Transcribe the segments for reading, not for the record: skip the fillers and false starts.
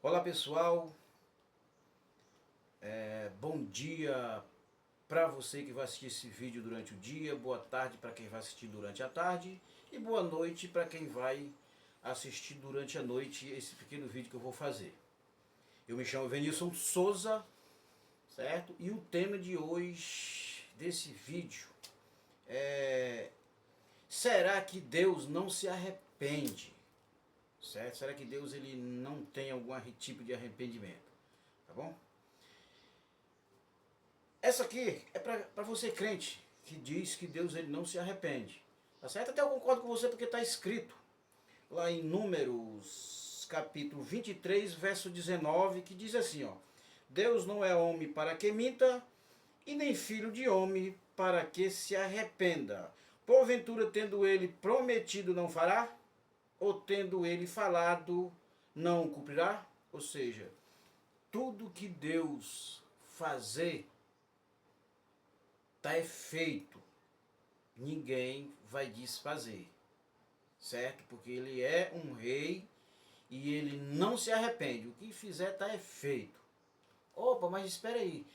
Olá pessoal, bom dia para você que vai assistir esse vídeo durante o dia, boa tarde para quem vai assistir durante a tarde e boa noite para quem vai assistir durante a noite esse pequeno vídeo que eu vou fazer. Eu me chamo Venilson Souza, certo? E o tema de hoje desse vídeo é: será que Deus não se arrepende? Certo? Será que Deus ele não tem algum tipo de arrependimento? Tá bom? Essa aqui é para você crente que diz que Deus ele não se arrepende. Tá certo? Até eu concordo com você porque está escrito lá em Números capítulo 23, verso 19, que diz assim, ó: Deus não é homem para que minta, e nem filho de homem para que se arrependa. Porventura, tendo ele prometido, não fará? Ou tendo ele falado, não cumprirá? Ou seja, tudo que Deus fazer está feito, ninguém vai desfazer, certo? Porque ele é um rei e ele não se arrepende. O que fizer está feito. Opa, mas espera aí.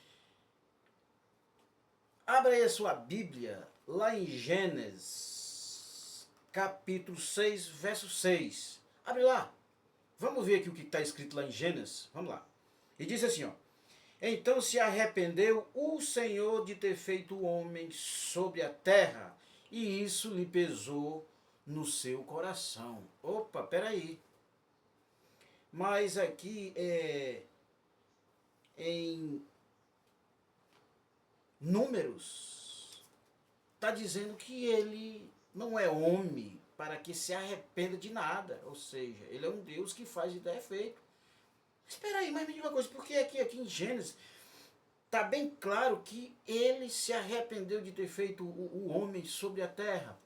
Abra aí a sua Bíblia lá em Gênesis capítulo 6, verso 6. Abre lá. Vamos ver aqui o que está escrito lá em Gênesis. Vamos lá. E diz assim, ó: então se arrependeu o Senhor de ter feito o homem sobre a terra, e isso lhe pesou no seu coração. Opa, peraí. Mas aqui em Números está dizendo que ele não é homem para que se arrependa de nada. Ou seja, ele é um Deus que faz e dá efeito. Espera aí, mas me diga uma coisa, porque aqui em Gênesis está bem claro que ele se arrependeu de ter feito o homem sobre a terra.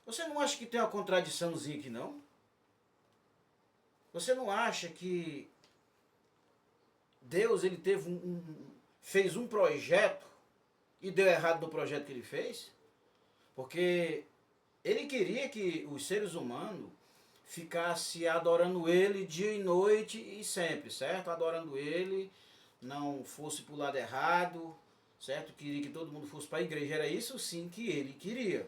Você não acha que tem uma contradiçãozinha aqui, não? Você não acha que Deus ele fez um projeto e deu errado no projeto que ele fez? Porque ele queria que os seres humanos ficassem adorando ele dia e noite e sempre, certo? Adorando ele, não fosse para o lado errado, certo? Queria que todo mundo fosse para a igreja, era isso sim que ele queria,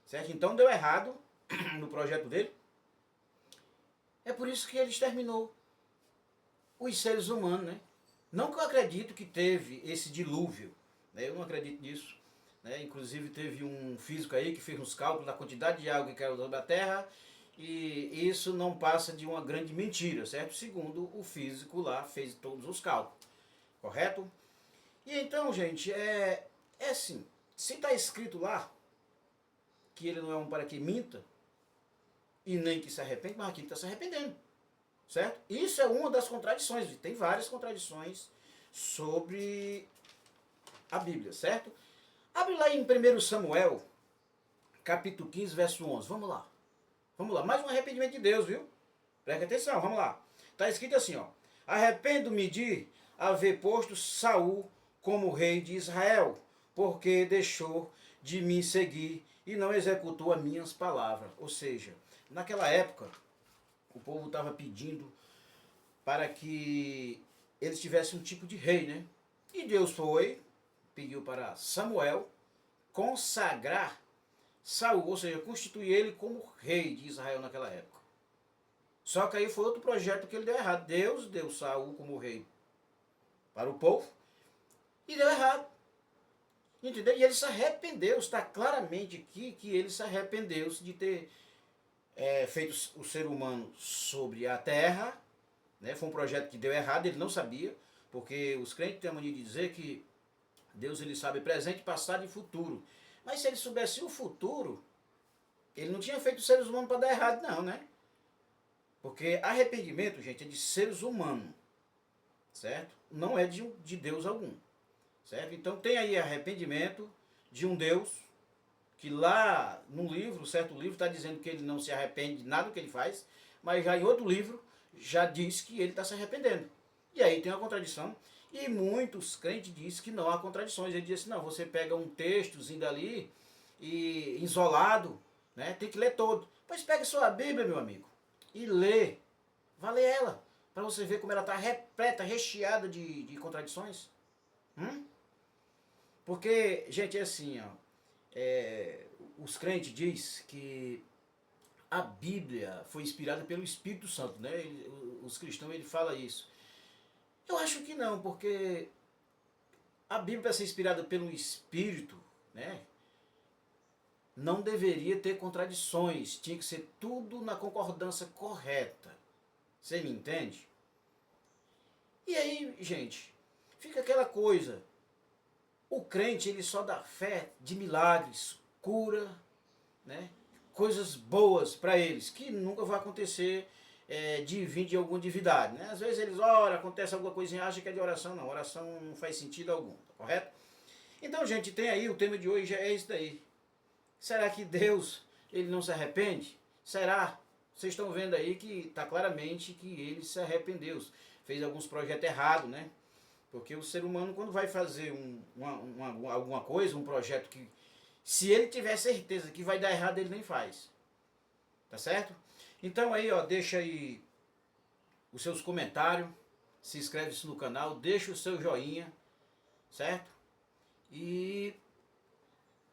certo? Então deu errado no projeto dele. É por isso que ele exterminou os seres humanos, né? Não que eu acredito que teve esse dilúvio, né? Eu não acredito nisso, né? Inclusive teve um físico aí que fez uns cálculos da quantidade de água que caiu sobre a Terra, e isso não passa de uma grande mentira, certo? Segundo o físico lá fez todos os cálculos, correto? E então, gente, é assim, se está escrito lá que ele não é um para que minta e nem que se arrepende, mas aqui ele está se arrependendo, certo? Isso é uma das contradições, tem várias contradições sobre a Bíblia, certo? Abre lá em 1 Samuel, capítulo 15, verso 11, vamos lá. Vamos lá, mais um arrependimento de Deus, viu? Presta atenção, vamos lá. Está escrito assim, ó: arrependo-me de haver posto Saul como rei de Israel, porque deixou de me seguir e não executou as minhas palavras. Ou seja, naquela época, o povo estava pedindo para que eles tivessem um tipo de rei, né? E Deus pediu para Samuel consagrar Saul, ou seja, constituir ele como rei de Israel naquela época. Só que aí foi outro projeto que ele deu errado. Deus deu Saul como rei para o povo e deu errado. Entendeu? E ele se arrependeu, está claramente aqui que ele se arrependeu de ter feito o ser humano sobre a terra, né? Foi um projeto que deu errado, ele não sabia, porque os crentes têm a mania de dizer que Deus ele sabe presente, passado e futuro. Mas se ele soubesse o futuro, ele não tinha feito os seres humanos para dar errado, não, né? Porque arrependimento, gente, é de seres humanos, certo? Não é de Deus algum, certo? Então tem aí arrependimento de um Deus que lá no livro, certo livro, está dizendo que ele não se arrepende de nada do que ele faz, mas já em outro livro já diz que ele está se arrependendo. E aí tem uma contradição. E muitos crentes dizem que não há contradições. Ele diz assim, não, você pega um textozinho dali e isolado, né, tem que ler todo. Pois pega sua Bíblia, meu amigo, e lê. Vá ler ela, para você ver como ela está repleta, recheada de contradições. Porque, gente, é assim, ó, os crentes diz que a Bíblia foi inspirada pelo Espírito Santo, né? Os cristãos, ele fala isso. Eu acho que não, porque a Bíblia, para ser inspirada pelo Espírito, né, não deveria ter contradições, tinha que ser tudo na concordância correta. Você me entende? E aí, gente, fica aquela coisa. O crente, ele só dá fé de milagres, cura, né? Coisas boas para eles, que nunca vai acontecer de vir de alguma divindade. Né? Às vezes eles oram, acontece alguma coisinha, acham que é de oração. Não, oração não faz sentido algum, tá correto? Então, gente, tem aí, o tema de hoje é isso daí. Será que Deus, ele não se arrepende? Será? Vocês estão vendo aí que está claramente que ele se arrependeu. Fez alguns projetos errados, né? Porque o ser humano, quando vai fazer alguma coisa, um projeto que, se ele tiver certeza que vai dar errado, ele nem faz. Tá certo? Então aí, ó, deixa aí os seus comentários, se inscreve-se no canal, deixa o seu joinha, certo? E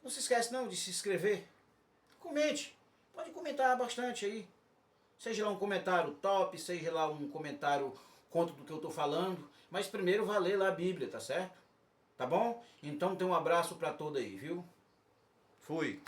não se esquece não de se inscrever. Comente. Pode comentar bastante aí. Seja lá um comentário top, seja lá um comentário contra do que eu estou falando. Mas primeiro vá ler lá a Bíblia, tá certo? Tá bom? Então tem um abraço para todos aí, viu? Fui.